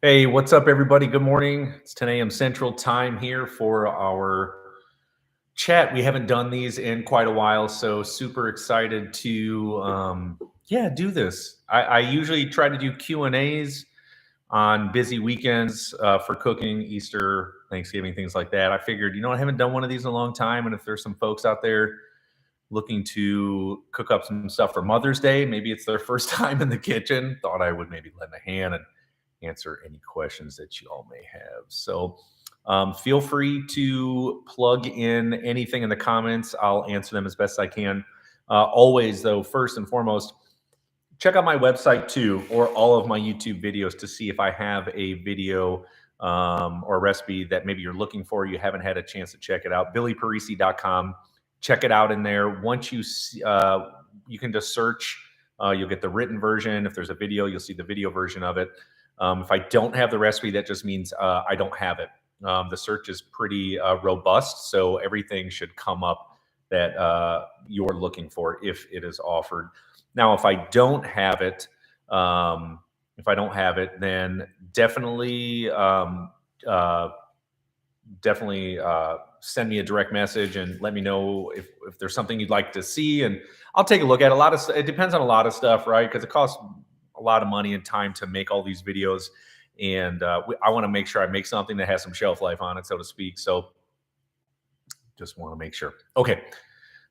Hey, what's up, everybody? Good morning. It's 10 a.m. Central Time here for our chat. We haven't done these in quite a while, so super excited to do this. I usually try to do Q&As on busy weekends for cooking, Easter, Thanksgiving, things like that. I figured, I haven't done one of these in a long time, and if there's some folks out there looking to cook up some stuff for Mother's Day, maybe it's their first time in the kitchen, thought I would maybe lend a hand and answer any questions that you all may have. So feel free to plug in anything in the comments. I'll answer them as best I can. Always, though, first and foremost, check out my website too, or all of my YouTube videos to see if I have a video or a recipe that maybe you're looking for. You haven't had a chance to check it out. BillyParisi.com. Check it out in there. Once you see, you can just search. You'll get the written version. If there's a video, you'll see the video version of it. If I don't have the recipe, that just means I don't have it. The search is pretty robust, so everything should come up that you're looking for if it is offered. Now, if I don't have it, then definitely, send me a direct message and let me know if there's something you'd like to see, and I'll take a look at it depends on a lot of stuff, right? Because it costs a lot of money and time to make all these videos, and I want to make sure I make something that has some shelf life on it, so to speak. So just want to make sure. Okay,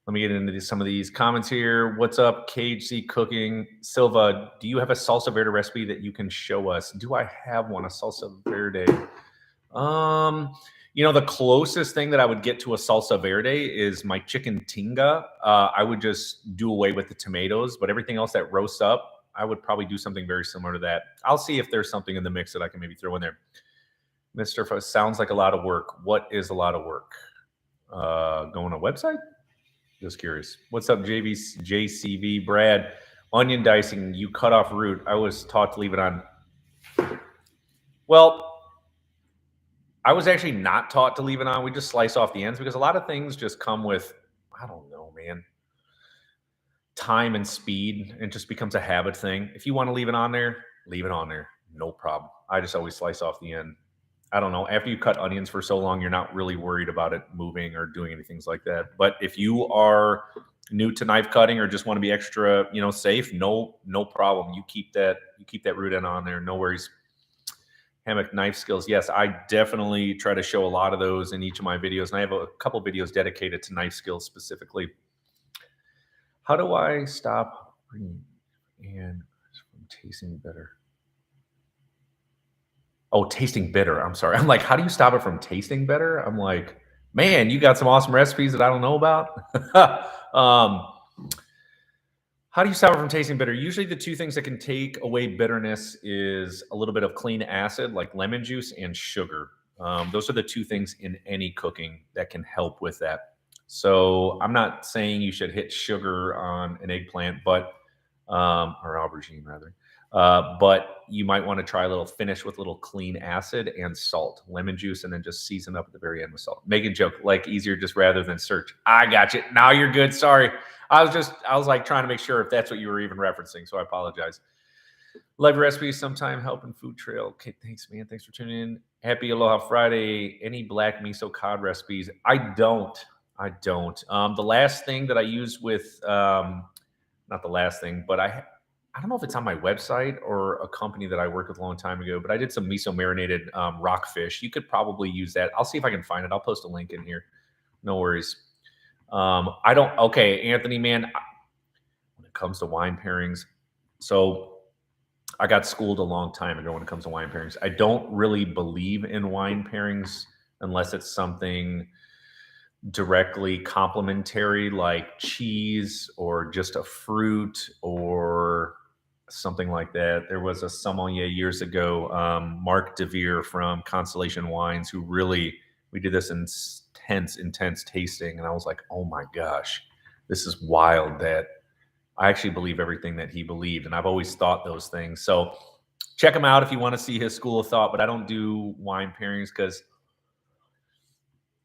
let me get into some of these comments here. What's up, KHC Cooking? Silva, do you have a salsa verde recipe that you can show us? Do I have one, a salsa verde? The closest thing that I would get to a salsa verde is my chicken tinga. I would just do away with the tomatoes, but everything else that roasts up, I would probably do something very similar to that. I'll see if there's something in the mix that I can maybe throw in there. Mr. Sounds like a lot of work. What is a lot of work? Going on a website? Just curious. What's up, JCV? Brad, onion dicing, you cut off root. I was taught to leave it on. Well, I was actually not taught to leave it on. We just slice off the ends because a lot of things just come with, I don't know, man, time and speed. It just becomes a habit thing. If you want to leave it on there, leave it on there. No problem. I just always slice off the end. I don't know. After you cut onions for so long, you're not really worried about it moving or doing anything like that. But if you are new to knife cutting or just want to be extra, safe, no problem. You keep that root end on there. No worries. Hammock knife skills. Yes, I definitely try to show a lot of those in each of my videos. And I have a couple videos dedicated to knife skills specifically. How do I stop and from tasting bitter? Oh, tasting bitter. I'm sorry. I'm like, how do you stop it from tasting better? I'm like, man, you got some awesome recipes that I don't know about. How do you stop it from tasting bitter? Usually the two things that can take away bitterness is a little bit of clean acid, like lemon juice, and sugar. Those are the two things in any cooking that can help with that. So I'm not saying you should hit sugar on an eggplant, or aubergine rather. But you might want to try a little finish with a little clean acid and salt, lemon juice, and then just season up at the very end with salt. Make a joke, like easier just rather than search. I got you. Now you're good. Sorry. I was like trying to make sure if that's what you were even referencing. So I apologize. Love recipes, sometime helping food trail. Okay, thanks, man. Thanks for tuning in. Happy Aloha Friday. Any black miso cod recipes? I don't. The last thing that I used with, not the last thing, but I don't know if it's on my website or a company that I worked with a long time ago, but I did some miso marinated rockfish. You could probably use that. I'll see if I can find it. I'll post a link in here. No worries. Okay, Anthony, man, when it comes to wine pairings, so I got schooled a long time ago when it comes to wine pairings. I don't really believe in wine pairings unless it's something directly complementary like cheese or just a fruit or something like that. There was a sommelier years ago, Mark DeVere from Constellation Wines, who we did this intense tasting. And I was like, oh my gosh, this is wild that I actually believe everything that he believed. And I've always thought those things. So check him out if you want to see his school of thought, but I don't do wine pairings because,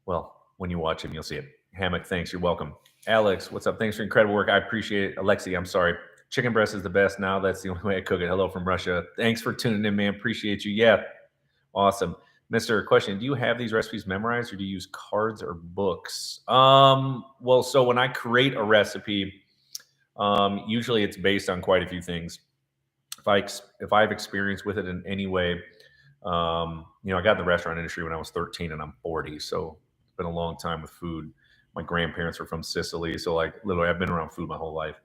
well, when you watch him, you'll see it. Hammock, thanks. You're welcome. Alex, what's up? Thanks for incredible work. I appreciate it. Alexi, I'm sorry. Chicken breast is the best now. That's the only way I cook it. Hello from Russia. Thanks for tuning in, man. Appreciate you. Yeah, awesome. Mr. Question, do you have these recipes memorized or do you use cards or books? Well, so when I create a recipe, usually it's based on quite a few things. If I have experience with it in any way, I got in the restaurant industry when I was 13 and I'm 40, so it's been a long time with food. My grandparents were from Sicily, so like literally I've been around food my whole life.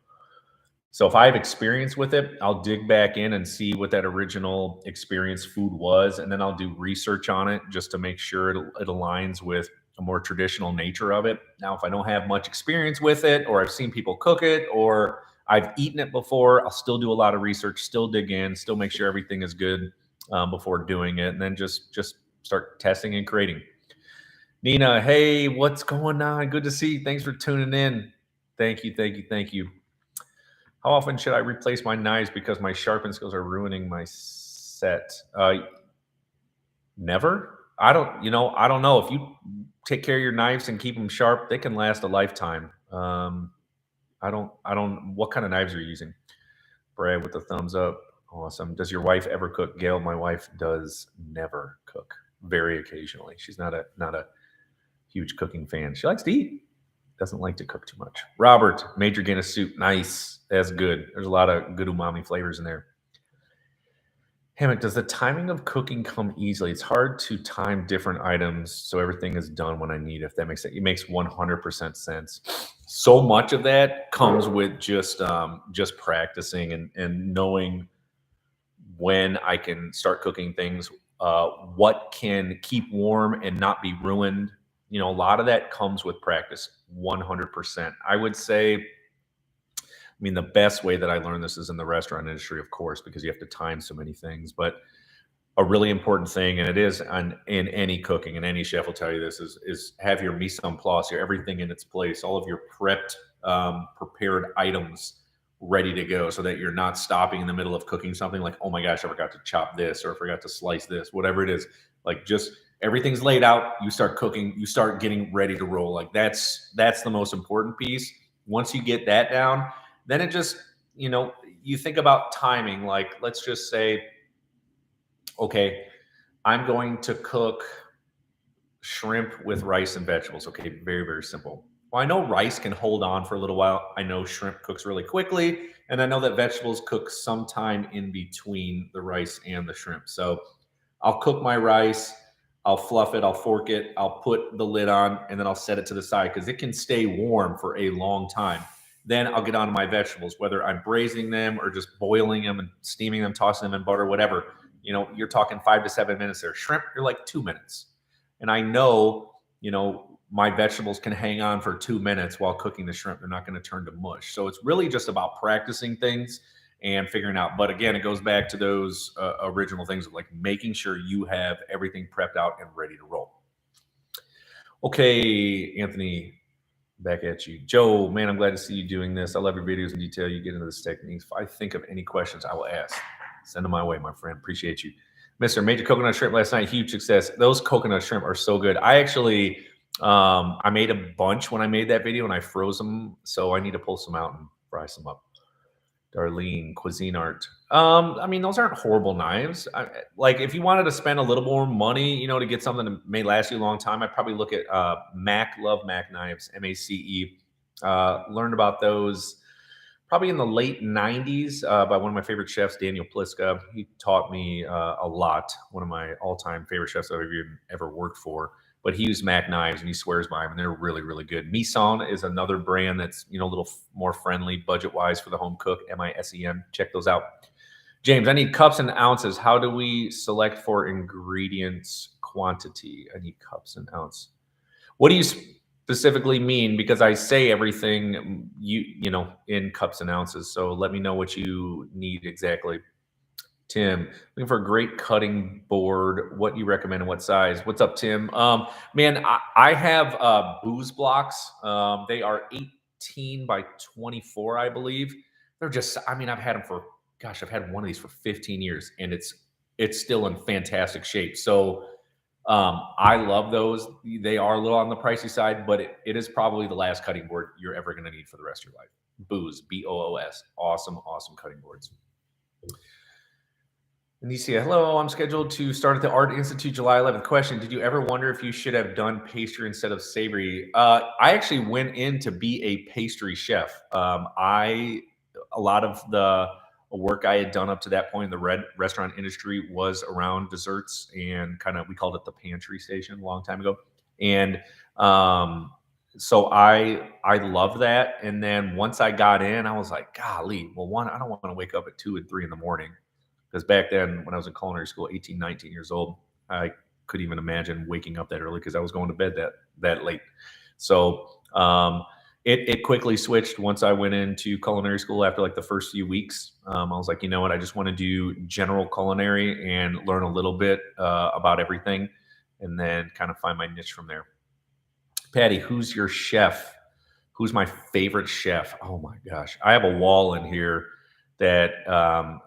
So if I have experience with it, I'll dig back in and see what that original experience food was, and then I'll do research on it just to make sure it aligns with a more traditional nature of it. Now, if I don't have much experience with it, or I've seen people cook it, or I've eaten it before, I'll still do a lot of research, still dig in, still make sure everything is good before doing it, and then just start testing and creating. Nina, hey, what's going on? Good to see you. Thanks for tuning in. Thank you, thank you, thank you. How often should I replace my knives because my sharpen skills are ruining my set? Never. I don't know. If you take care of your knives and keep them sharp, they can last a lifetime. What kind of knives are you using? Brad with the thumbs up. Awesome. Does your wife ever cook? Gail, my wife does never cook. Very occasionally. She's not a huge cooking fan. She likes to eat. Doesn't like to cook too much. Robert, Major Guinness soup. Nice. That's good. There's a lot of good umami flavors in there. Hammock, does the timing of cooking come easily? It's hard to time different items so everything is done when I need. If that makes sense, it makes 100% sense. So much of that comes with just practicing and knowing when I can start cooking things, what can keep warm and not be ruined. A lot of that comes with practice. 100%. I would say. I mean, the best way that I learned this is in the restaurant industry, of course, because you have to time so many things. But a really important thing, and it is in any cooking, and any chef will tell you this, is have your mise en place, your everything in its place, all of your prepped, prepared items ready to go, so that you're not stopping in the middle of cooking something like, oh my gosh, I forgot to chop this, or I forgot to slice this, whatever it is. Like, just everything's laid out. You start cooking. You start getting ready to roll. Like that's the most important piece. Once you get that down, then it just, you think about timing. Like, let's just say, okay, I'm going to cook shrimp with rice and vegetables. Okay, very, very simple. Well, I know rice can hold on for a little while. I know shrimp cooks really quickly. And I know that vegetables cook sometime in between the rice and the shrimp. So I'll cook my rice. I'll fluff it, I'll fork it, I'll put the lid on, and then I'll set it to the side because it can stay warm for a long time. Then I'll get on to my vegetables, whether I'm braising them or just boiling them and steaming them, tossing them in butter, whatever. You're talking 5 to 7 minutes there. Shrimp, you're like 2 minutes. And I know, my vegetables can hang on for 2 minutes while cooking the shrimp. They're not going to turn to mush. So it's really just about practicing things and figuring out. But again, it goes back to those original things of like making sure you have everything prepped out and ready to roll. Okay, Anthony, back at you. Joe, man, I'm glad to see you doing this. I love your videos in detail. You get into this techniques. If I think of any questions, I will ask. Send them my way, my friend. Appreciate you. Mr. Major coconut shrimp last night. Huge success. Those coconut shrimp are so good. I actually, I made a bunch when I made that video and I froze them. So I need to pull some out and fry some up. Darlene, Cuisine Art. I mean, those aren't horrible knives. Like, if you wanted to spend a little more money, to get something that may last you a long time, I'd probably look at Mac. Love Mac knives, MACE. Learned about those probably in the late 90s by one of my favorite chefs, Daniel Pliska. He taught me a lot. One of my all-time favorite chefs I've ever worked for. But he used Mac knives and he swears by them, and they're really, really good. Mison is another brand that's, a little more friendly budget-wise for the home cook, MISEN. Check those out. James, I need cups and ounces. How do we select for ingredients quantity? I need cups and ounce. What do you specifically mean? Because I say everything, in cups and ounces. So let me know what you need exactly. Tim, looking for a great cutting board. What do you recommend and what size? What's up, Tim? Man, I have booze blocks. They are 18 by 24, I believe. They're just, I've had them for, I've had one of these for 15 years and it's still in fantastic shape. So I love those. They are a little on the pricey side, but it is probably the last cutting board you're ever going to need for the rest of your life. Boos, Boos. Awesome, awesome cutting boards. Anicia, hello. I'm scheduled to start at the Art Institute July 11th. Question: did you ever wonder if you should have done pastry instead of savory? I actually went in to be a pastry chef. A lot of the work I had done up to that point in the restaurant industry was around desserts, and kind of we called it the pantry station a long time ago. And um, so I loved that. And then once I got in, I was like, golly, well, one, I don't want to wake up at 2 and 3 in the morning, because back then when I was in culinary school, 18, 19 years old, I couldn't even imagine waking up that early because I was going to bed that late. So it quickly switched once I went into culinary school after like the first few weeks. I was like, you know what, I just want to do general culinary and learn a little bit about everything, and then kind of find my niche from there. Patty, who's your chef? Who's my favorite chef? Oh my gosh. I have a wall in here that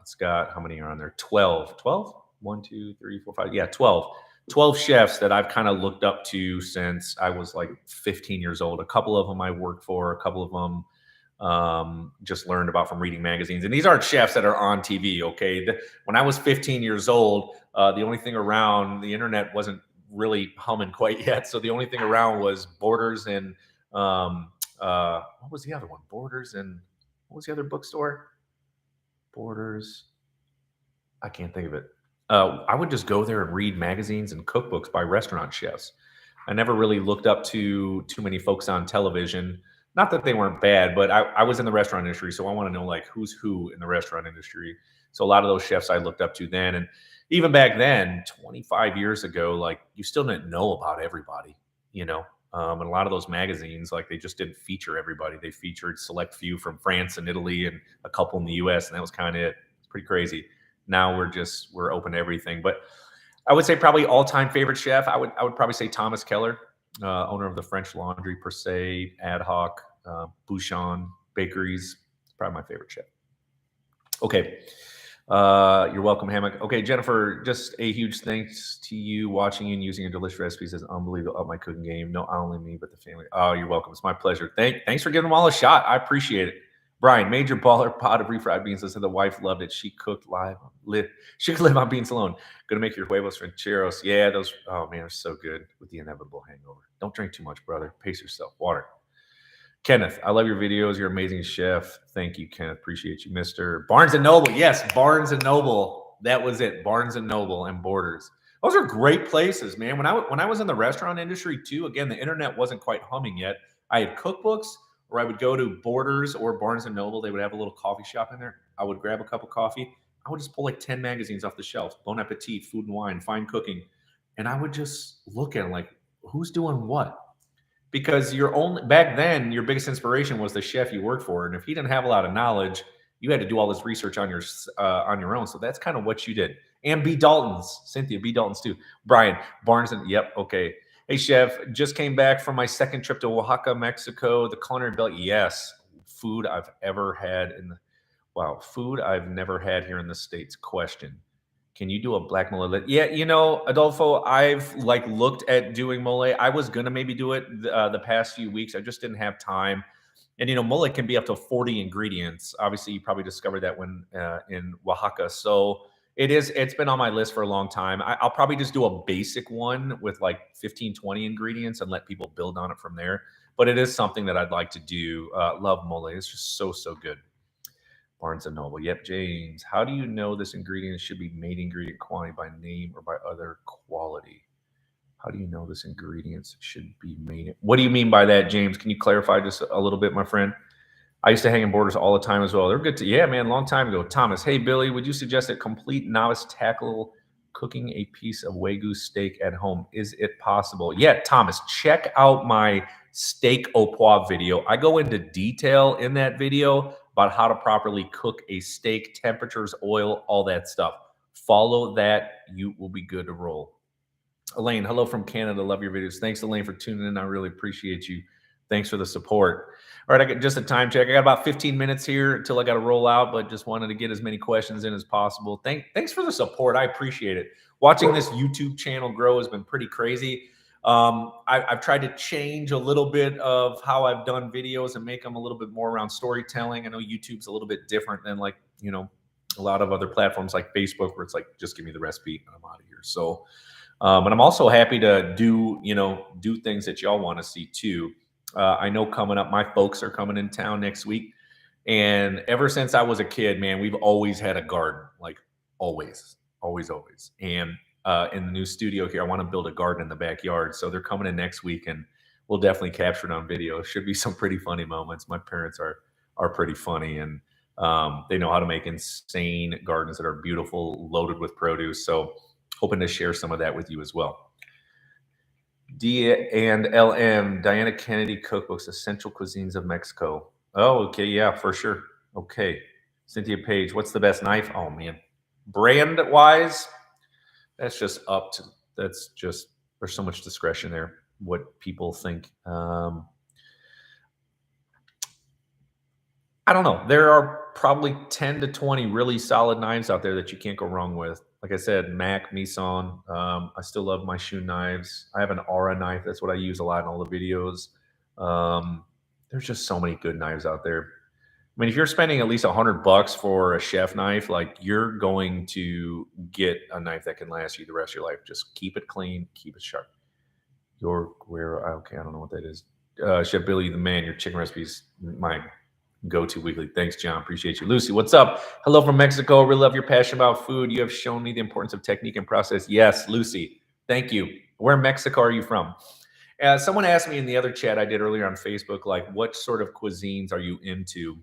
it's got, how many are on there? 12. 12? 1, 2, 3, 4, 5. Yeah, 12. 12 chefs that I've kind of looked up to since I was like 15 years old. A couple of them I worked for, a couple of them just learned about from reading magazines. And these aren't chefs that are on TV, okay? When I was 15 years old, the only thing around, the internet wasn't really humming quite yet. So the only thing around was Borders and what was the other one? Borders and what was the other bookstore? Borders. I can't think of it. I would just go there and read magazines and cookbooks by restaurant chefs. I never really looked up to too many folks on television. Not that they weren't bad, but I was in the restaurant industry, so I want to know like who's who in the restaurant industry. So a lot of those chefs I looked up to then, and even back then, 25 years ago, like you still didn't know about everybody, you know. And a lot of those magazines, like they just didn't feature everybody. They featured select few from France and Italy and a couple in the U.S., and that was kind of it. It's pretty crazy. Now we're open to everything. But I would say probably all-time favorite chef. I would probably say Thomas Keller, owner of the French Laundry, Per Se, Ad Hoc, Bouchon Bakeries. It's probably my favorite chef. Okay. You're welcome, Hammock. Okay, Jennifer, just a huge thanks to you. Watching and using your delicious recipes is unbelievable. Up my cooking game. No, not only me, but the family. Oh, you're welcome. It's my pleasure. Thanks for giving them all a shot. I appreciate it. Brian, major baller pot of refried beans. I said the wife loved it. She cooked She could live on beans alone. Gonna make your huevos rancheros. Yeah, those. Oh man, they're so good with the inevitable hangover. Don't drink too much, brother. Pace yourself. Water. Kenneth, I love your videos. You're an amazing chef. Thank you, Kenneth. Appreciate you, Mr. Barnes and Noble. Yes, Barnes and Noble. That was it. Barnes and Noble and Borders. Those are great places, man. When I was in the restaurant industry too, again, the internet wasn't quite humming yet. I had cookbooks, or I would go to Borders or Barnes and Noble. They would have a little coffee shop in there. I would grab a cup of coffee. I would just pull like 10 magazines off the shelf. Bon Appetit, Food and Wine, Fine Cooking. And I would just look at them like, who's doing what? Because back then your biggest inspiration was the chef you worked for, and if he didn't have a lot of knowledge, you had to do all this research on your own. So that's kind of what you did. And B Dalton's, Cynthia B Dalton's too. Brian Barnes and yep, okay. Hey chef, just came back from my second trip to Oaxaca, Mexico. The culinary belt, yes, food I've ever had food I've never had here in the States. Question: can you do a black mole? Yeah, Adolfo, I've like looked at doing mole. I was gonna maybe do it the past few weeks. I just didn't have time. And mole can be up to 40 ingredients. Obviously, you probably discovered that when in Oaxaca. So it's been on my list for a long time. I'll probably just do a basic one with like 15, 20 ingredients and let people build on it from there. But it is something that I'd like to do. Love mole. It's just so, so good. Barnes and Noble. Yep, James. How do you know this ingredient should be made ingredient quantity by name or by other quality? How do you know this ingredients should be made? What do you mean by that, James? Can you clarify just a little bit, my friend? I used to hang in Borders all the time as well. They're good to, yeah, man, long time ago. Thomas, hey, Billy, would you suggest a complete novice tackle cooking a piece of Wagyu steak at home? Is it possible? Yeah, Thomas, check out my steak au poivre video. I go into detail in that video about how to properly cook a steak, temperatures, oil, all that stuff. Follow that. You will be good to roll. Elaine, hello from Canada. Love your videos. Thanks, Elaine, for tuning in. I really appreciate you. Thanks for the support. All right, I got just a time check. I got about 15 minutes here until I got to roll out, but just wanted to get as many questions in as possible. Thanks for the support. I appreciate it. Watching this YouTube channel grow has been pretty crazy. I've tried to change a little bit of how I've done videos and make them a little bit more around storytelling. I know YouTube's a little bit different than like, a lot of other platforms like Facebook where it's like, just give me the recipe and I'm out of here. So, and I'm also happy to do things that y'all want to see too. I know coming up, my folks are coming in town next week. And ever since I was a kid, man, we've always had a garden, like always, always, always. And in the new studio here, I want to build a garden in the backyard. So they're coming in next week, and we'll definitely capture it on video. Should be some pretty funny moments. My parents are pretty funny, and they know how to make insane gardens that are beautiful, loaded with produce. So hoping to share some of that with you as well. D and LM, Diana Kennedy Cookbooks, Essential Cuisines of Mexico. Oh, okay, yeah, for sure. Okay. Cynthia Page, what's the best knife? Oh man. Brand wise, that's just there's so much discretion there. What people think. I don't know. There are probably 10 to 20 really solid knives out there that you can't go wrong with. Like I said, Mac, Meson. I still love my shoe knives. I have an Aura knife. That's what I use a lot in all the videos. There's just so many good knives out there. I mean, if you're spending at least $100 for a chef knife, like you're going to get a knife that can last you the rest of your life. Just keep it clean, keep it sharp. Okay, I don't know what that is. Chef Billy, the man, your chicken recipes, my go-to weekly. Thanks, John. Appreciate you. Lucy, what's up? Hello from Mexico. Really love your passion about food. You have shown me the importance of technique and process. Yes, Lucy. Thank you. Where in Mexico are you from? Someone asked me in the other chat I did earlier on Facebook, like, what sort of cuisines are you into?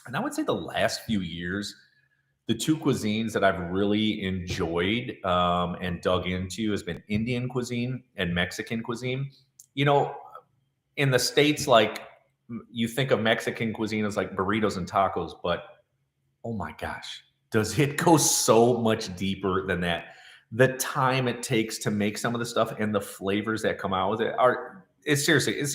And I would say the last few years, the two cuisines that I've really enjoyed and dug into has been Indian cuisine and Mexican cuisine. You know, in the States, like you think of Mexican cuisine as like burritos and tacos, but oh my gosh, does it go so much deeper than that? The time it takes to make some of the stuff and the flavors that come out with it it's seriously, it's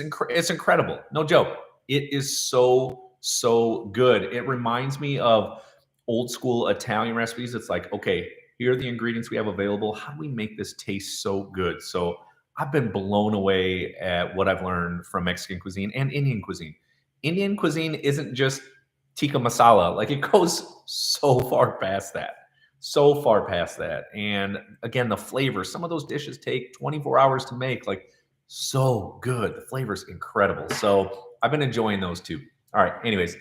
incredible. No joke. It is so good. It reminds me of old school Italian recipes. It's like, okay, here are the ingredients we have available. How do we make this taste so good? So I've been blown away at what I've learned from Mexican cuisine and Indian cuisine. Indian cuisine isn't just tikka masala. Like it goes so far past that. So far past that. And again, the flavor, some of those dishes take 24 hours to make. Like so good. The flavor's incredible. So I've been enjoying those too. All right. Anyways,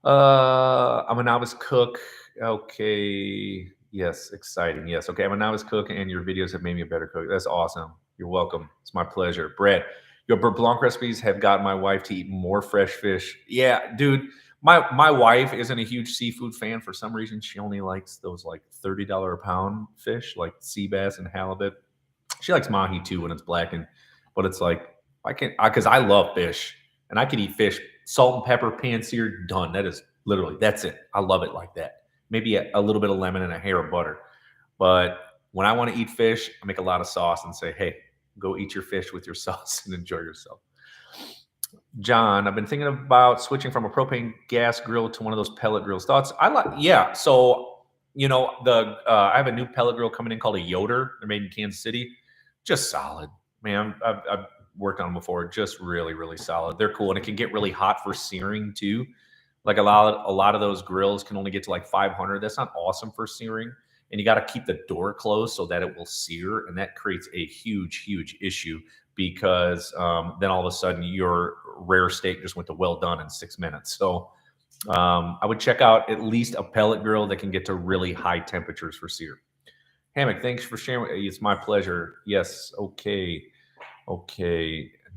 I'm a novice cook. Okay. Yes. Exciting. Yes. Okay. I'm a novice cook and your videos have made me a better cook. That's awesome. You're welcome. It's my pleasure. Brad, your beurre blanc recipes have got my wife to eat more fresh fish. Yeah, dude. My wife isn't a huge seafood fan. For some reason, she only likes those like $30 a pound fish, like sea bass and halibut. She likes mahi too when it's blackened, but it's like I can't because I love fish and I can eat fish, salt and pepper, pan seared, done. That is literally that's it. I love it like that. Maybe a little bit of lemon and a hair of butter. But when I want to eat fish, I make a lot of sauce and say, hey, go eat your fish with your sauce and enjoy yourself. John, I've been thinking about switching from a propane gas grill to one of those pellet grills. Thoughts? Yeah. So, I have a new pellet grill coming in called a Yoder. They're made in Kansas City. Just solid, man. I've worked on them before. Just really, really solid. They're cool, and it can get really hot for searing too. Like a lot of those grills can only get to like 500. That's not awesome for searing, and you got to keep the door closed so that it will sear, and that creates a huge issue because then all of a sudden your rare steak just went to well done in 6 minutes. So I would check out at least a pellet grill that can get to really high temperatures for sear. Hammock, thanks for sharing. It's my pleasure. Yes. Okay.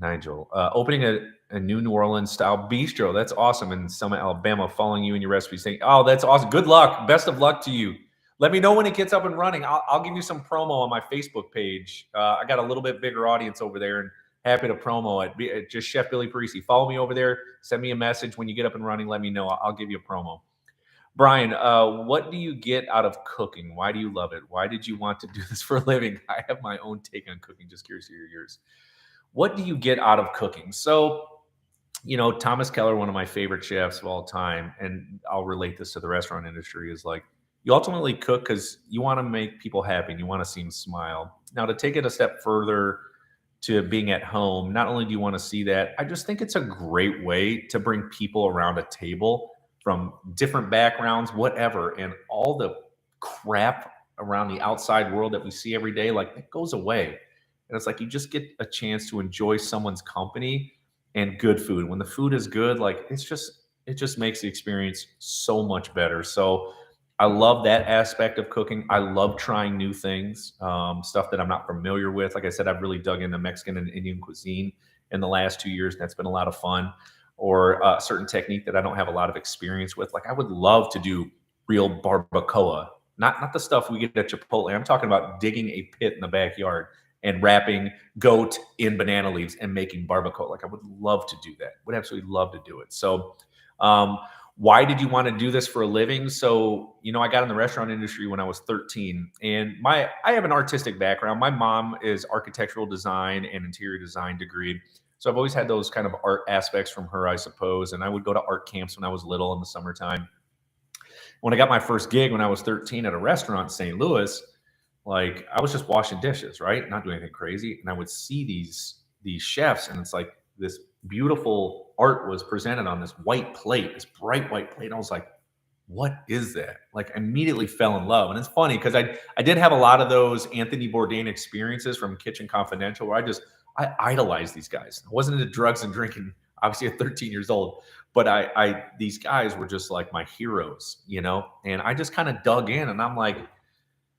Nigel, opening a New Orleans style bistro. That's awesome. In Selma, Alabama, following you and your recipes. Saying, oh, that's awesome. Good luck. Best of luck to you. Let me know when it gets up and running. I'll give you some promo on my Facebook page. I got a little bit bigger audience over there and happy to promo it. Just Chef Billy Parisi. Follow me over there. Send me a message when you get up and running. Let me know. I'll give you a promo. Brian, what do you get out of cooking? Why do you love it? Why did you want to do this for a living? I have my own take on cooking. Just curious to hear yours. What do you get out of cooking? So, Thomas Keller, one of my favorite chefs of all time, and I'll relate this to the restaurant industry, is like, you ultimately cook because you want to make people happy and you want to see them smile. Now, to take it a step further, to being at home. Not only do you want to see that, I just think it's a great way to bring people around a table from different backgrounds, whatever, and all the crap around the outside world that we see every day, like it goes away. And it's like you just get a chance to enjoy someone's company and good food. When the food is good, like it just makes the experience so much better. So I love that aspect of cooking. I love trying new things, stuff that I'm not familiar with. Like I said, I've really dug into Mexican and Indian cuisine in the last 2 years, and that's been a lot of fun. Or a certain technique that I don't have a lot of experience with. Like I would love to do real barbacoa, not the stuff we get at Chipotle. I'm talking about digging a pit in the backyard and wrapping goat in banana leaves and making barbacoa. Like I would love to do that. Would absolutely love to do it. So, um, why did you want to do this for a living? So, I got in the restaurant industry when I was 13, and I have an artistic background. My mom is architectural design and interior design degree. So I've always had those kind of art aspects from her, I suppose. And I would go to art camps when I was little in the summertime. When I got my first gig when I was 13 at a restaurant in St. Louis, like I was just washing dishes, right? Not doing anything crazy. And I would see these chefs, and it's like this beautiful art was presented on this white plate, this bright white plate. And I was like, what is that? Like I immediately fell in love. And it's funny because I did have a lot of those Anthony Bourdain experiences from Kitchen Confidential where I idolized these guys. I wasn't into drugs and drinking, obviously at 13 years old, but I these guys were just like my heroes. And I just kind of dug in, and I'm like,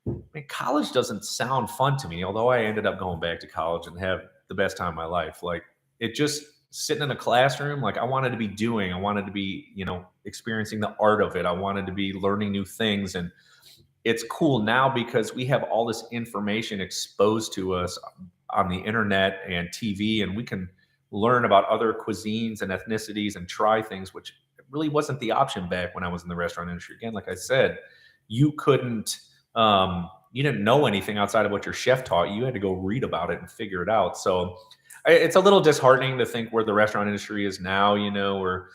man, college doesn't sound fun to me, although I ended up going back to college and have the best time of my life. Like it just sitting in a classroom, like I wanted to be doing, I wanted to be, experiencing the art of it. I wanted to be learning new things. And it's cool now because we have all this information exposed to us on the internet and TV, and we can learn about other cuisines and ethnicities and try things, which really wasn't the option back when I was in the restaurant industry. Again, like I said, you couldn't, you didn't know anything outside of what your chef taught you. You had to go read about it and figure it out. So it's a little disheartening to think where the restaurant industry is now, where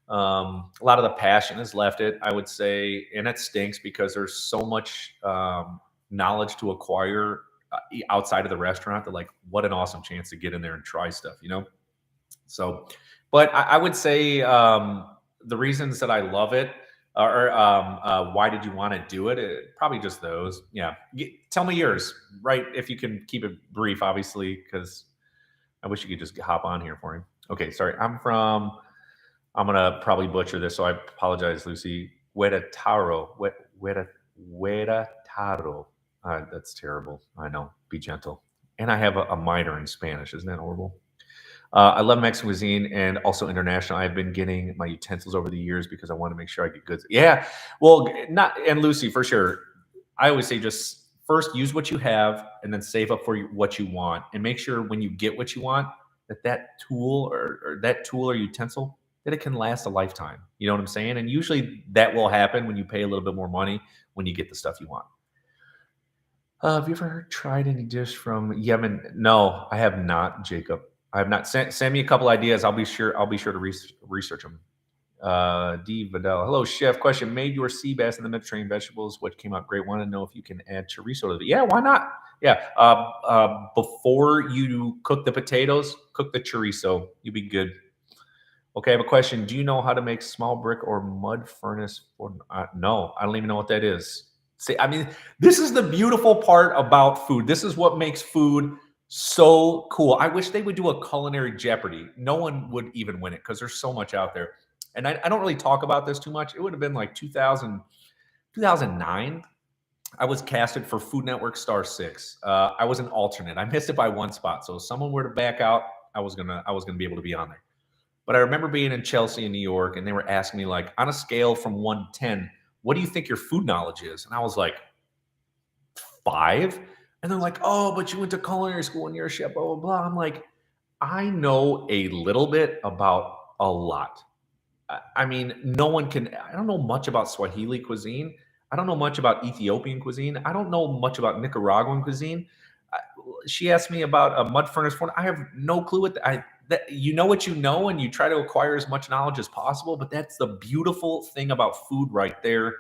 a lot of the passion has left it, I would say. And it stinks because there's so much knowledge to acquire outside of the restaurant that, like, what an awesome chance to get in there and try stuff. So, but I would say the reasons that I love it or why did you want to do it? Probably just those. Yeah. Tell me yours, right? If you can keep it brief, obviously, because I wish you could just hop on here for me. Okay. Sorry. I'm going to probably butcher this. So I apologize, Lucy. Hueretaro. Hueretaro. That's terrible. I know. Be gentle. And I have a minor in Spanish. Isn't that horrible? I love Mexican cuisine and also international. I've been getting my utensils over the years because I want to make sure I get good. Yeah. Well, not, and Lucy, for sure. I always say just first use what you have and then save up for what you want, and make sure when you get what you want that tool or that tool or utensil, that it can last a lifetime. You know what I'm saying? And usually that will happen when you pay a little bit more money when you get the stuff you want. Have you ever tried any dish from Yemen? No, I have not, Jacob. I have not. Send me a couple ideas. I'll be sure to research them. D. Vidal. Hello, chef. Question: made your sea bass in the Mediterranean vegetables, which came out great. Want to know if you can add chorizo to it? Yeah, why not? Yeah. Before you cook the potatoes, cook the chorizo. You'll be good. Okay, I have a question. Do you know how to make small brick or mud furnace? No, I don't even know what that is. See, I mean, this is the beautiful part about food. This is what makes food so cool. I wish they would do a culinary Jeopardy. No one would even win it because there's so much out there. And I don't really talk about this too much. It would have been like 2009. I was casted for Food Network Star 6. I was an alternate. I missed it by one spot. So if someone were to back out, I was gonna be able to be on there. But I remember being in Chelsea in New York, and they were asking me, like, on a scale from 1 to 10, what do you think your food knowledge is? And I was like, 5. And they're like, oh, but you went to culinary school and you're a chef, blah, blah, blah. I'm like, I know a little bit about a lot. I mean, I don't know much about Swahili cuisine. I don't know much about Ethiopian cuisine. I don't know much about Nicaraguan cuisine. She asked me about a mud furnace. I have no clue that you know what you know, and you try to acquire as much knowledge as possible. But that's the beautiful thing about food right there.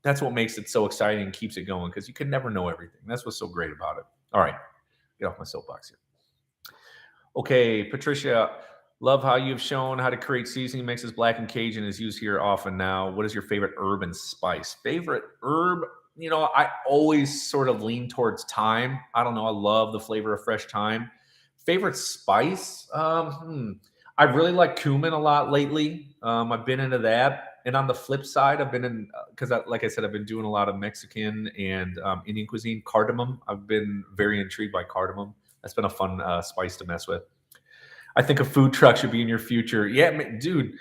That's what makes it so exciting and keeps it going, because you can never know everything. That's what's so great about it. All right. get off my soapbox here. Okay, Patricia, love how you've shown how to create seasoning mixes. Black and Cajun is used here often now. What is your favorite herb and spice? Favorite herb? I always sort of lean towards thyme. I don't know. I love the flavor of fresh thyme. Favorite spice? I really like cumin a lot lately. I've been into that. And on the flip side, I've been in, because like I said, I've been doing a lot of Mexican and Indian cuisine. Cardamom. I've been very intrigued by cardamom. That's been a fun spice to mess with. I think a food truck should be in your future. Yeah, dude.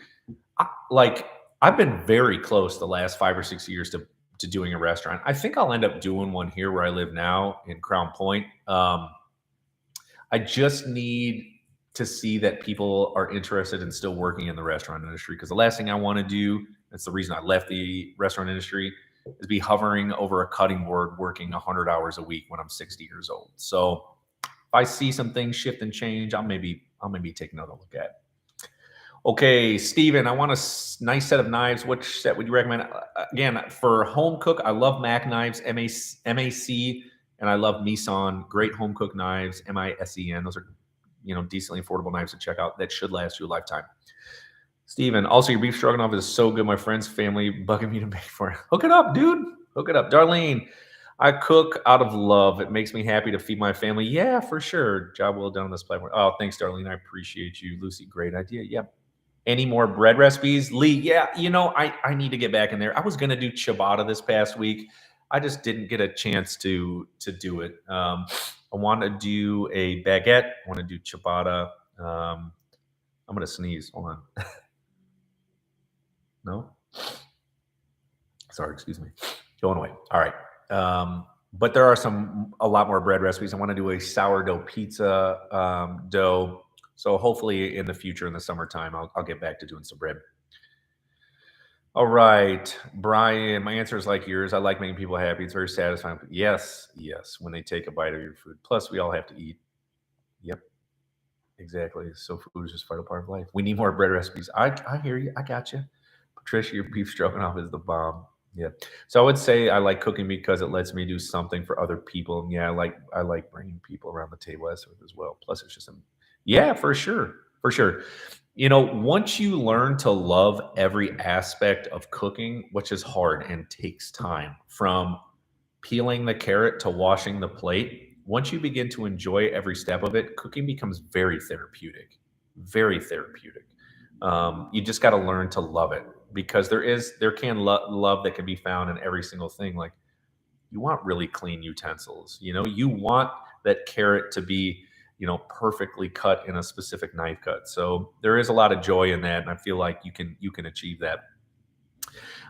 I've been very close the last 5 or 6 years to doing a restaurant. I think I'll end up doing one here where I live now in Crown Point. I just need to see that people are interested in still working in the restaurant industry, because the last thing I want to do, that's the reason I left the restaurant industry, is be hovering over a cutting board working 100 hours a week when I'm 60 years old. So if I see some things shift and change, I'll maybe take another look at it. Okay, Steven, I want a nice set of knives. Which set would you recommend? Again, for home cook, I love Mac knives, MAC, and I love Misan. Great home cook knives, MISEN. Those are, decently affordable knives to check out that should last you a lifetime. Steven, also your beef stroganoff is so good. My friend's family bugging me to make for it. Hook it up, dude. Hook it up. Darlene, I cook out of love. It makes me happy to feed my family. Yeah, for sure. Job well done on this platform. Oh, thanks, Darlene. I appreciate you. Lucy, great idea. Yep. Any more bread recipes? Lee, yeah, I need to get back in there. I was going to do ciabatta this past week. I just didn't get a chance to do it. I want to do a baguette. I want to do ciabatta. I'm going to sneeze. Hold on. No? Sorry, excuse me. Going away. All right. But there are a lot more bread recipes. I want to do a sourdough pizza dough. So hopefully in the future, in the summertime, I'll get back to doing some bread. All right, Brian, my answer is like yours. I like making people happy. It's very satisfying. Yes, when they take a bite of your food. Plus, we all have to eat. Yep, exactly. So food is just a vital part of life. We need more bread recipes. I hear you. I got you. Patricia, your beef stroganoff is the bomb. Yeah. So I would say I like cooking because it lets me do something for other people. And yeah, I like bringing people around the table as well. Plus, it's just yeah, for sure. For sure. Once you learn to love every aspect of cooking, which is hard and takes time, from peeling the carrot to washing the plate, once you begin to enjoy every step of it, cooking becomes very therapeutic. Very therapeutic. You just got to learn to love it, because there can love that can be found in every single thing. Like, you want really clean utensils. You want that carrot to be perfectly cut in a specific knife cut. So there is a lot of joy in that, and I feel like you can achieve that.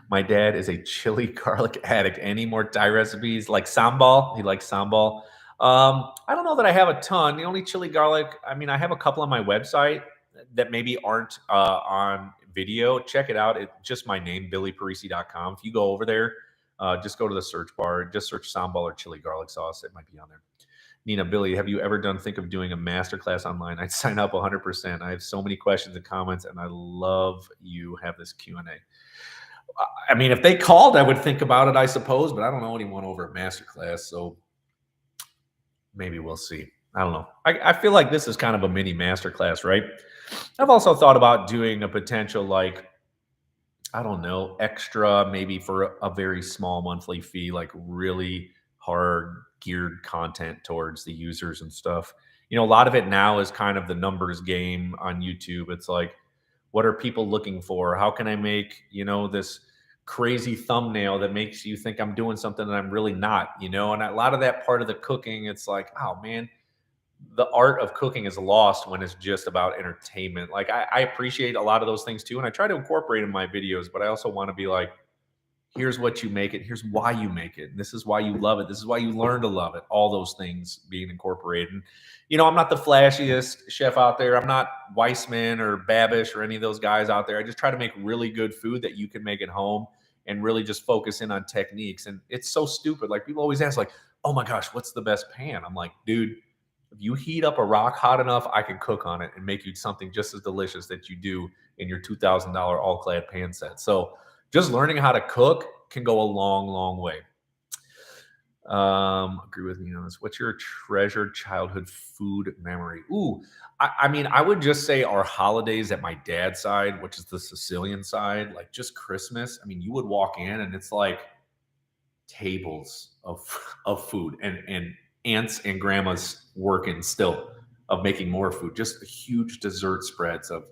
My dad is a chili garlic addict. Any more Thai recipes? Like sambal? He likes sambal. I don't know that I have a ton. The only chili garlic, I have a couple on my website that maybe aren't on video. Check it out. It's just my name, billyparisi.com. If you go over there, just go to the search bar, just search sambal or chili garlic sauce. It might be on there. Nina, Billy, have you ever think of doing a masterclass online? I'd sign up 100%. I have so many questions and comments, and I love you have this Q&A. If they called, I would think about it, I suppose, but I don't know anyone over at Masterclass, so maybe we'll see. I don't know. I feel like this is kind of a mini masterclass, right? I've also thought about doing a potential, extra, maybe for a very small monthly fee, like really hard geared content towards the users and stuff. A lot of it now is kind of the numbers game on YouTube. It's like, what are people looking for? How can I make, this crazy thumbnail that makes you think I'm doing something that I'm really not, and a lot of that part of the cooking, it's like, oh man, the art of cooking is lost when it's just about entertainment. Like, I appreciate a lot of those things too, and I try to incorporate in my videos, but I also want to be like, here's what you make it. Here's why you make it. And this is why you love it. This is why you learn to love it. All those things being incorporated. And, I'm not the flashiest chef out there. I'm not Weissman or Babish or any of those guys out there. I just try to make really good food that you can make at home and really just focus in on techniques. And it's so stupid. Like, people always ask, like, oh my gosh, what's the best pan? I'm like, dude, if you heat up a rock hot enough, I can cook on it and make you something just as delicious that you do in your $2,000 all-clad pan set. So just learning how to cook can go a long, long way. Agree with me on this. What's your treasured childhood food memory? Ooh, I mean, I would just say our holidays at my dad's side, which is the Sicilian side, like just Christmas. I mean, you would walk in and it's like tables of of food and aunts and grandmas working still of making more food. Just huge dessert spreads of,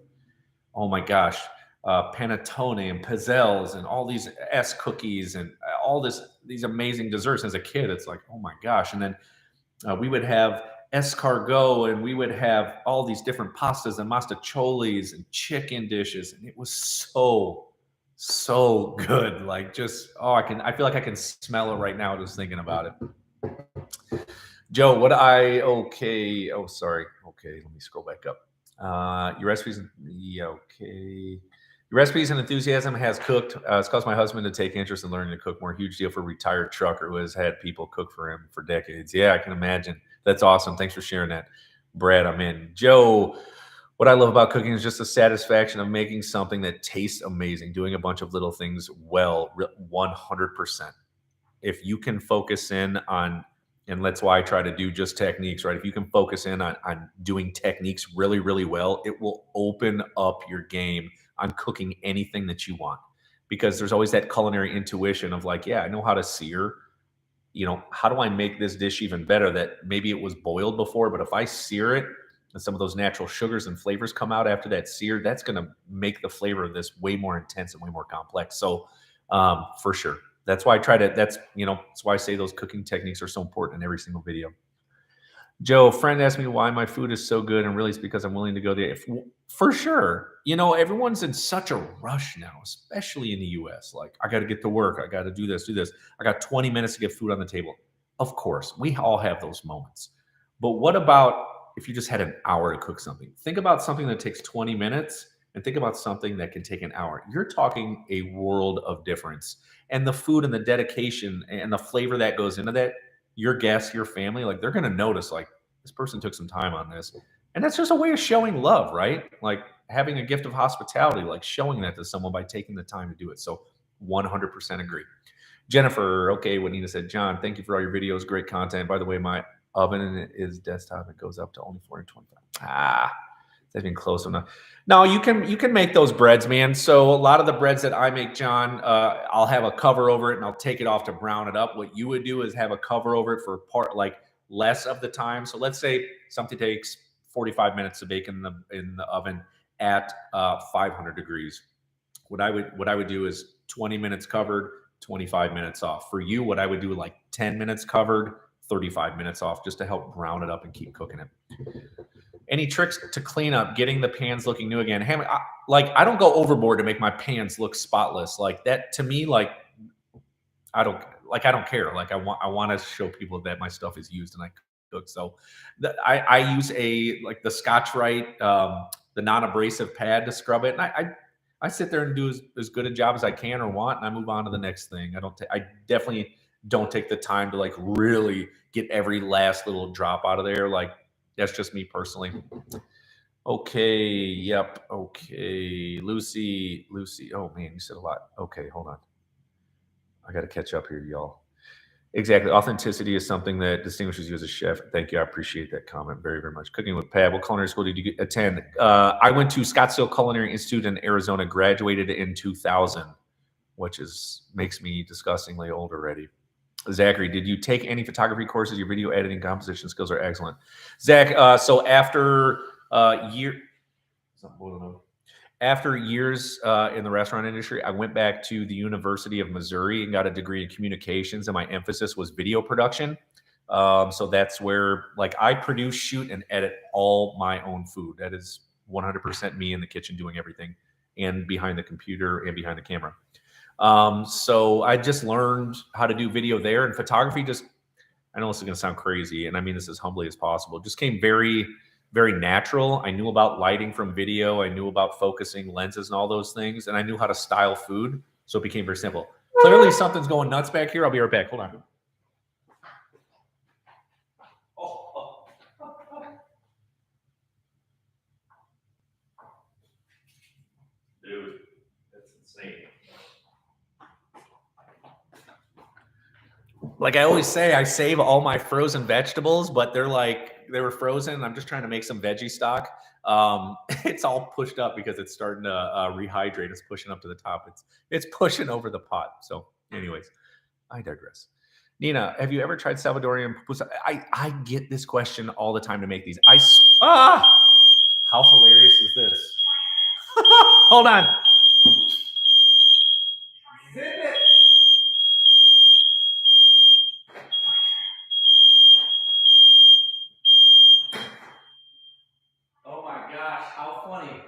oh my gosh, panettone and pizzelles and all these S cookies and all these amazing desserts. As a kid, it's like, oh my gosh. And then we would have escargot and we would have all these different pastas and mastacholis and chicken dishes. And it was so good. Like just, oh, I feel like I can smell it right now just thinking about it. Joe, oh, sorry. Okay, let me scroll back up. Your recipes, yeah, okay. Your recipes and enthusiasm has cooked. It's caused my husband to take interest in learning to cook more. Huge deal for a retired trucker who has had people cook for him for decades. Yeah, I can imagine. That's awesome. Thanks for sharing that. Brad, I'm in. Joe, what I love about cooking is just the satisfaction of making something that tastes amazing, doing a bunch of little things well, 100%. If you can focus in on, and that's why I try to do just techniques, right? If you can focus in on doing techniques really, really well, it will open up your game on cooking anything that you want. Because there's always that culinary intuition of like, yeah, I know how to sear. You know, how do I make this dish even better? That maybe it was boiled before, but if I sear it and some of those natural sugars and flavors come out after that sear, that's going to make the flavor of this way more intense and way more complex. So, for sure, that's why I try to. That's why I say those cooking techniques are so important in every single video. Joe, a friend asked me why my food is so good, and really it's because I'm willing to go there. For sure. Everyone's in such a rush now, especially in the US. Like, I got to get to work. I got to do this, do this. I got 20 minutes to get food on the table. Of course, we all have those moments. But what about if you just had an hour to cook something? Think about something that takes 20 minutes and think about something that can take an hour. You're talking a world of difference. And the food and the dedication and the flavor that goes into that, your guests, your family, like they're going to notice, like, this person took some time on this. And that's just a way of showing love, right? Like having a gift of hospitality, like showing that to someone by taking the time to do it. So 100% agree. Jennifer, okay, what Nina said, John, thank you for all your videos. Great content. By the way, my oven is desktop. It goes up to only 425. That's been close enough. No, you can make those breads, man. So a lot of the breads that I make, John, I'll have a cover over it and I'll take it off to brown it up. What you would do is have a cover over it for part like less of the time. So let's say something takes 45 minutes to bake in the oven at 500 degrees. What I would do is 20 minutes covered, 25 minutes off. For you, what I would do like 10 minutes covered, 35 minutes off, just to help brown it up and keep cooking it. Any tricks to clean up, getting the pans looking new again? I don't go overboard to make my pans look spotless. Like that to me, like I don't care. Like I want to show people that my stuff is used and I cook. So I use the Scotch-Rite, the non-abrasive pad to scrub it, and I sit there and do as good a job as I can or want, and I move on to the next thing. I definitely don't take the time to like really get every last little drop out of there. Like that's just me personally. Okay. Yep. Okay. Lucy. Oh man, you said a lot. Okay, hold on. I got to catch up here, y'all. Exactly. Authenticity is something that distinguishes you as a chef. Thank you. I appreciate that comment very, very much. Cooking with Pat. What culinary school did you attend? I went to Scottsdale Culinary Institute in Arizona, graduated in 2000, which makes me disgustingly old already. Zachary, did you take any photography courses? Your video editing composition skills are excellent. Zach, so after years in the restaurant industry, I went back to the University of Missouri and got a degree in communications, and my emphasis was video production. So that's where I produce, shoot, and edit all my own food. That is 100% me in the kitchen doing everything, and behind the computer and behind the camera. So I just learned how to do video there, and photography I know this is going to sound crazy, and I mean this as humbly as possible, just came very, very natural. I knew about lighting from video. I knew about focusing lenses and all those things, and I knew how to style food. So it became very simple. Clearly something's going nuts back here. I'll be right back. Hold on. Dude, that's insane. Like I always say, I save all my frozen vegetables, but they were frozen. I'm just trying to make some veggie stock. It's all pushed up because it's starting to rehydrate. It's pushing up to the top. It's pushing over the pot. So, anyways, I digress. Nina, have you ever tried Salvadorian pupusa? I get this question all the time to make these. How hilarious is this? Hold on. Zip it. Oh my gosh, how funny.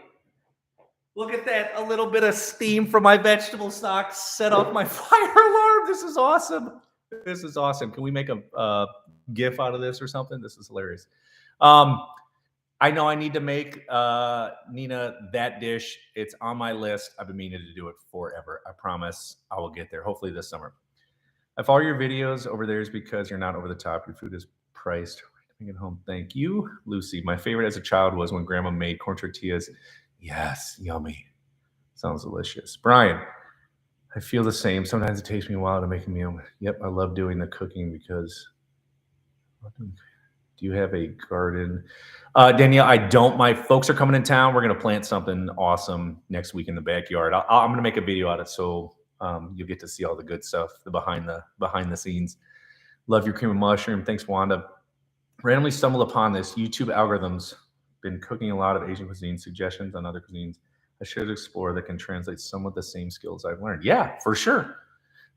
Look at that. A little bit of steam from my vegetable stock set off my fire alarm. This is awesome. This is awesome. Can we make a GIF out of this or something? This is hilarious. Um, I know I need to make Nina that dish. It's on my list. I've been meaning to do it forever. I promise I will get there. Hopefully this summer. I follow your videos over there is because you're not over the top. Your food is priced. Bring it home. Thank you, Lucy. My favorite as a child was when Grandma made corn tortillas. Yes, yummy. Sounds delicious. Brian, I feel the same. Sometimes it takes me a while to make a meal. Yep, I love doing the cooking because. Do you have a garden? Danielle, I don't. My folks are coming in town. We're going to plant something awesome next week in the backyard. I'm going to make a video out of it so you'll get to see all the good stuff, the behind the scenes. Love your cream of mushroom. Thanks, Wanda. Randomly stumbled upon this YouTube algorithms. Been cooking a lot of Asian cuisine suggestions on other cuisines. I should explore that can translate some of the same skills I've learned. Yeah, for sure.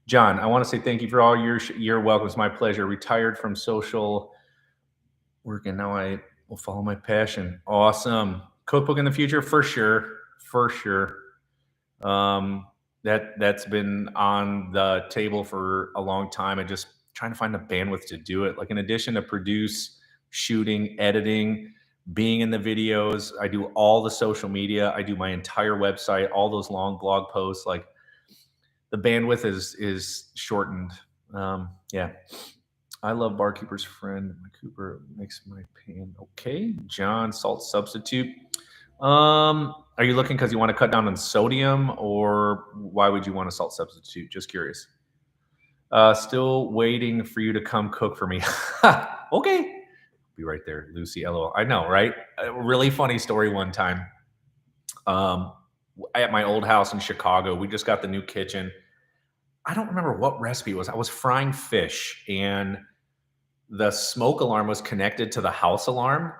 John, I want to say thank you for all your welcome. It's my pleasure. Retired from social work and now I will follow my passion. Awesome. Cookbook in the future for sure. For sure. That's been on the table for a long time and just trying to find the bandwidth to do it. Like in addition to produce, shooting, editing, being in the videos, I do all the social media. I do my entire website, all those long blog posts. Like the bandwidth is shortened. Yeah. I love Barkeeper's Friend. My Cooper makes my pan okay. John, salt substitute. Are you looking because you want to cut down on sodium, or why would you want a salt substitute? Just curious. Still waiting for you to come cook for me. Okay. Be right there, Lucy. LOL. I know, right? A really funny story one time. At my old house in Chicago, we just got the new kitchen. I don't remember what recipe it was. I was frying fish and the smoke alarm was connected to the house alarm.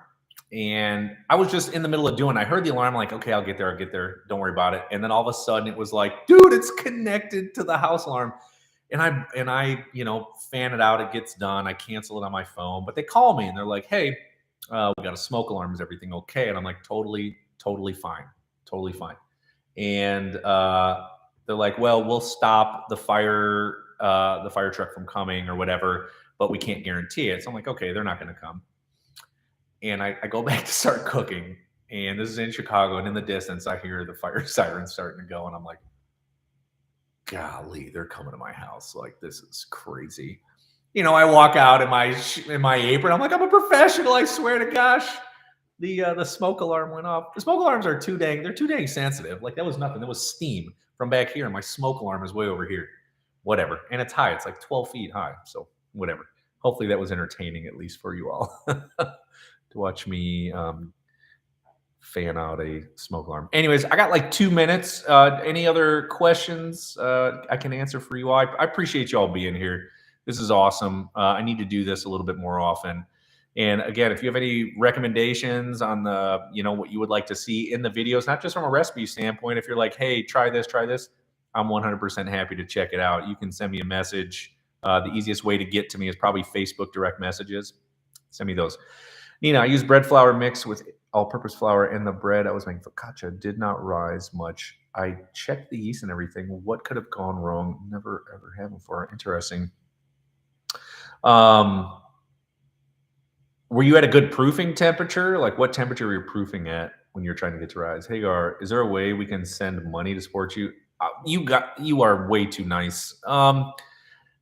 And I was just in the middle of doing, I heard the alarm, like, okay, I'll get there. Don't worry about it. And then all of a sudden it was like, dude, it's connected to the house alarm. And I, fan it out. It gets done. I cancel it on my phone, but they call me and they're like, hey, we got a smoke alarm. Is everything okay? And I'm like, totally fine. Totally fine. And they're like, well, we'll stop the fire truck from coming or whatever, but we can't guarantee it. So I'm like, okay, they're not going to come. And I go back to start cooking. And this is in Chicago. And in the distance, I hear the fire siren starting to go. And I'm like, golly, they're coming to my house. Like, this is crazy. I walk out in my apron. I'm like, I'm a professional. I swear to gosh. The smoke alarm went off. The smoke alarms are too dang sensitive. Like, that was nothing. That was steam from back here. And my smoke alarm is way over here. Whatever. And it's high. It's like 12 feet high. So whatever. Hopefully that was entertaining, at least for you all, to watch me fan out a smoke alarm. Anyways, I got like 2 minutes. Any other questions I can answer for you all? I appreciate you all being here. This is awesome. I need to do this a little bit more often. And again, if you have any recommendations on what you would like to see in the videos, not just from a recipe standpoint, if you're like, hey, try this, I'm 100% happy to check it out. You can send me a message. The easiest way to get to me is probably Facebook direct messages. Send me those. Nina, I use bread flour mixed with all-purpose flour, and the bread I was making focaccia did not rise much. I checked the yeast and everything. What could have gone wrong? Never, ever had before. Interesting. Were you at a good proofing temperature? Like, what temperature were you proofing at when you're trying to get to rise? Hagar, is there a way we can send money to support you? You are way too nice.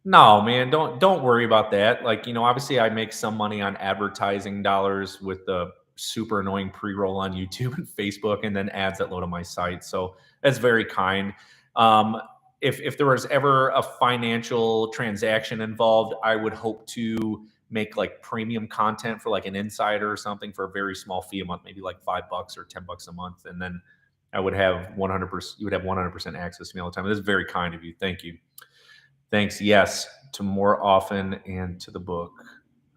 No, man, don't worry about that. Like, obviously I make some money on advertising dollars with the super annoying pre-roll on YouTube and Facebook, and then ads that load on my site. So that's very kind. if there was ever a financial transaction involved, I would hope to make like premium content for like an insider or something for a very small fee a month, maybe like $5 or $10 a month. And then I would have 100%, you would have 100% access to me all the time. This is very kind of you. Thank you. Thanks. Yes, to more often and to the book.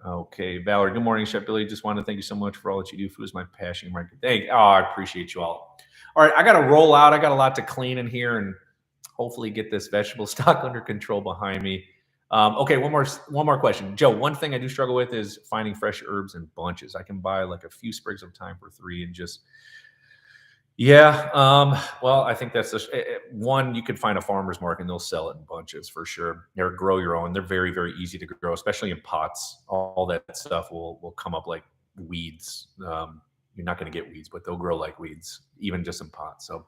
Okay, Valerie. Good morning, Chef Billy. Just want to thank you so much for all that you do. Food is my passion. Thank. Oh, I appreciate you all. All right, I got to roll out. I got a lot to clean in here and hopefully get this vegetable stock under control behind me. Okay, one more question, Joe. One thing I do struggle with is finding fresh herbs in bunches. I can buy like a few sprigs of thyme for $3 and just yeah. Well, I think that's just one. You could find a farmer's market and they'll sell it in bunches for sure. Or grow your own. They're very, very easy to grow, especially in pots. All that stuff will come up like weeds. You're not going to get weeds, but they'll grow like weeds, even just in pots. So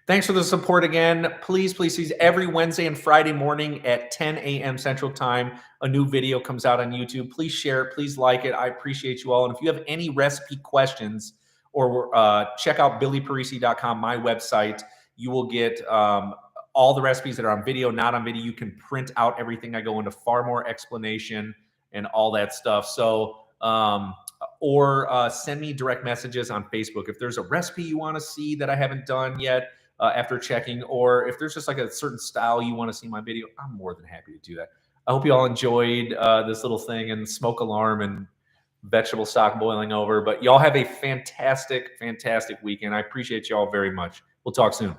thanks for the support again. Please, every Wednesday and Friday morning at 10 a.m. Central Time, a new video comes out on YouTube. Please share it. Please like it. I appreciate you all. And if you have any recipe questions, or check out billyparisi.com, my website. You will get all the recipes that are on video, not on video. You can print out everything. I go into far more explanation and all that stuff. So, or send me direct messages on Facebook. If there's a recipe you want to see that I haven't done yet after checking, or if there's just like a certain style you want to see in my video, I'm more than happy to do that. I hope you all enjoyed this little thing and smoke alarm and vegetable stock boiling over, but y'all have a fantastic weekend. I appreciate y'all very much. We'll talk soon.